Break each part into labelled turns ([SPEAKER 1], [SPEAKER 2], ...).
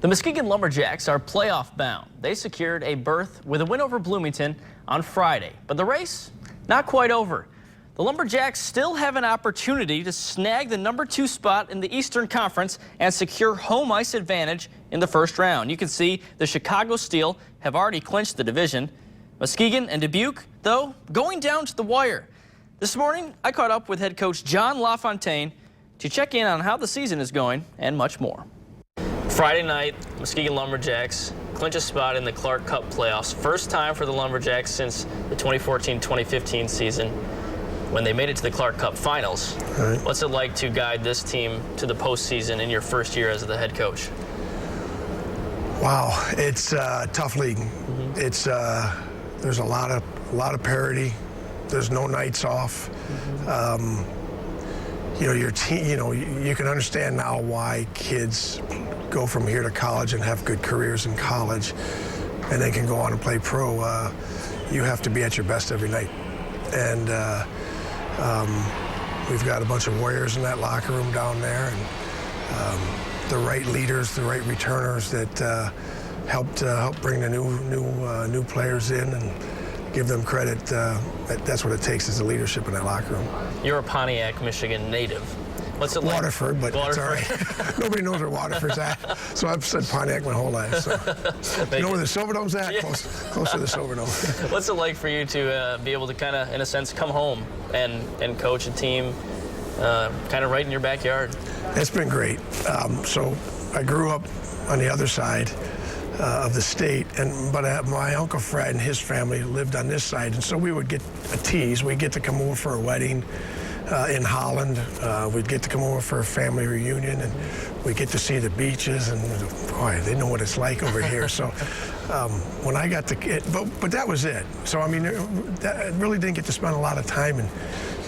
[SPEAKER 1] The Muskegon Lumberjacks are playoff bound. They secured a berth with a win over Bloomington on Friday, but the race not quite over. The Lumberjacks still have an opportunity to snag the #2 spot in the Eastern Conference and secure home ice advantage in the first round. You can see the Chicago Steel have already clinched the division. Muskegon and Dubuque, though, going down to the wire. This morning, I caught up with head coach John LaFontaine to check in on how the season is going and much more. Friday night, Muskegon Lumberjacks clinch a spot in the Clark Cup playoffs. First time for the Lumberjacks since the 2014-2015 season when they made it to the Clark Cup finals.
[SPEAKER 2] Right.
[SPEAKER 1] What's it like to guide this team to the postseason in your first year as the head coach?
[SPEAKER 2] Wow, it's a tough league. It's there's a lot of parity. There's no nights off. Your team. You can understand now why kids go from here to college and have good careers in college, and they can go on and play pro. You have to be at your best every night, and we've got a bunch of warriors in that locker room down there, and the right leaders, the right returners that help bring the new players in and give them credit. That's what it takes, is the leadership in that locker room.
[SPEAKER 1] You're a Pontiac, Michigan native. What's it like?
[SPEAKER 2] Waterford, but it's all right. Nobody knows where Waterford's at, so I've said Pontiac my whole life. So. You know where the Silverdome's at? Yeah. Close to the Silverdome.
[SPEAKER 1] What's it like for you to be able to kind of, in a sense, come home and coach a team kind of right in your backyard?
[SPEAKER 2] It's been great. So I grew up on the other side of the state, but my Uncle Fred and his family lived on this side, and so we would get a tease. We'd get to come over for a wedding in Holland. We'd get to come over for a family reunion, and we'd get to see the beaches, and boy, they know what it's like over here. So when I got to, but that was it. So I mean, I really didn't get to spend a lot of time, and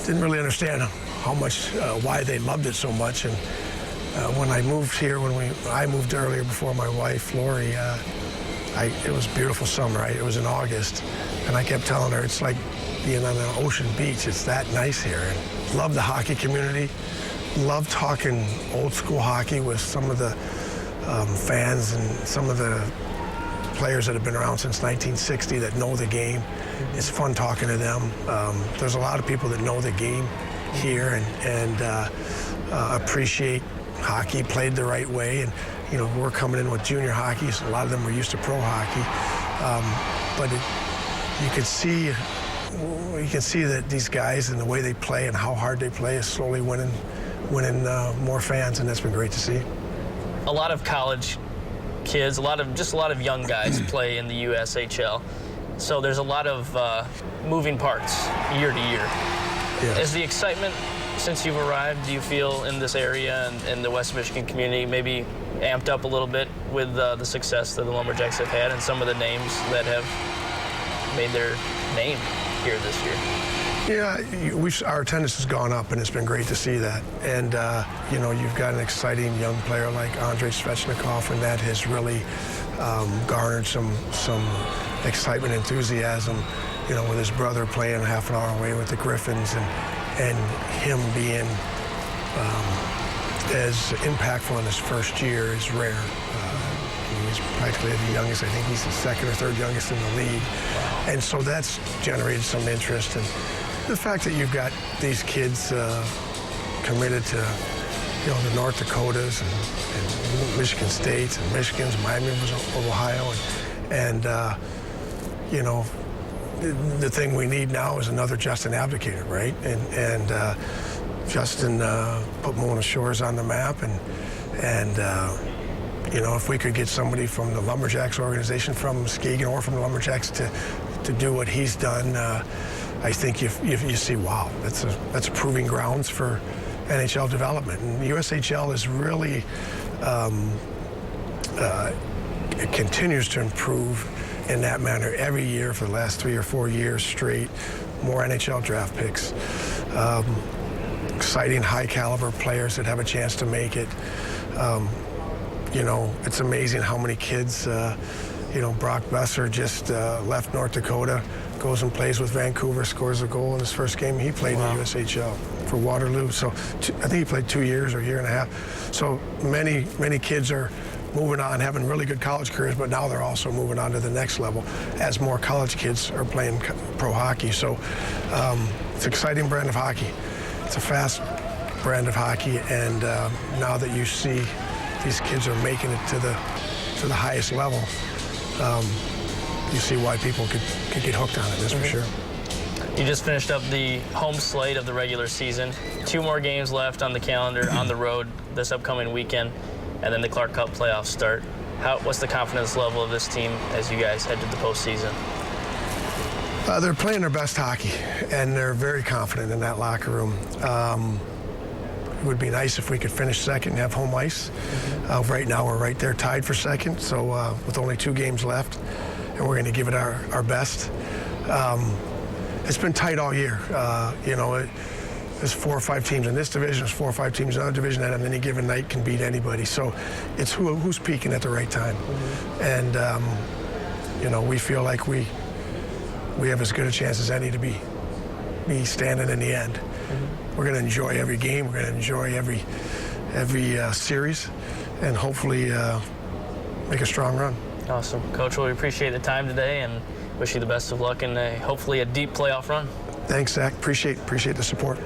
[SPEAKER 2] didn't really understand how much, why they loved it so much. And when I moved here, I moved earlier before my wife, Lori, it was a beautiful summer. It was in August, and I kept telling her it's like being on an ocean beach. It's that nice here. And love the hockey community. Love talking old school hockey with some of the fans and some of the players that have been around since 1960 that know the game. It's fun talking to them. There's a lot of people that know the game here and appreciate hockey played the right way. And we're coming in with junior hockey, so a lot of them were used to pro hockey. But you can see that these guys and the way they play and how hard they play is slowly winning more fans, and that's been great to see.
[SPEAKER 1] A lot of college kids, a lot of young guys play in the USHL, so there's a lot of moving parts year to year.
[SPEAKER 2] Yes.
[SPEAKER 1] Is the excitement since you've arrived, do you feel in this area and the West Michigan community maybe amped up a little bit with the success that the Lumberjacks have had and some of the names that have made their name here this year?
[SPEAKER 2] Yeah, our attendance has gone up, and it's been great to see that. And you've got an exciting young player like Andrei Svechnikov, and that has really garnered some excitement, enthusiasm. With his brother playing half an hour away with the Griffins, and him being as impactful in his first year is rare. He's practically the youngest. I think he's the second or third youngest in the league. And so that's generated some interest. And the fact that you've got these kids committed to the North Dakotas and Michigan States and Michigan's, Miami of Ohio, and the thing we need now is another Justin Abdicator, right? And Justin put Mona Shores on the map, and if we could get somebody from the Lumberjacks organization, from Muskegon or from the Lumberjacks to do what he's done, I think you see, wow, that's proving grounds for NHL development. And the USHL is really it continues to improve in that manner every year for the last 3 or 4 years straight. More NHL draft picks, exciting high caliber players that have a chance to make it. It's amazing how many kids, Brock Besser just left North Dakota, goes and plays with Vancouver, scores a goal in his first game he played in the USHL for Waterloo. So I think he played 2 years or a year and a half. So many kids are moving on, having really good college careers, but now they're also moving on to the next level as more college kids are playing pro hockey. So it's an exciting brand of hockey. It's a fast brand of hockey, and now that you see these kids are making it to the highest level, you see why people could get hooked on it, that's for sure.
[SPEAKER 1] You just finished up the home slate of the regular season. 2 more games left on the calendar on the road this upcoming weekend, and then the Clark Cup playoffs start. What's the confidence level of this team as you guys head to the postseason?
[SPEAKER 2] They're playing their best hockey, and they're very confident in that locker room. It would be nice if we could finish second and have home ice. Right now, we're right there tied for second, so with only 2 games left, and we're going to give it our best. It's been tight all year. You know, there's 4 or 5 teams in this division, there's 4 or 5 teams in another division that on any given night can beat anybody. So it's who's peaking at the right time. And, you know, we feel like we have as good a chance as any to be standing in the end. We're going to enjoy every game. We're going to enjoy every series, and hopefully make a strong run.
[SPEAKER 1] Awesome. Coach, well, we appreciate the time today and wish you the best of luck in hopefully a deep playoff run.
[SPEAKER 2] Thanks, Zach. Appreciate the support.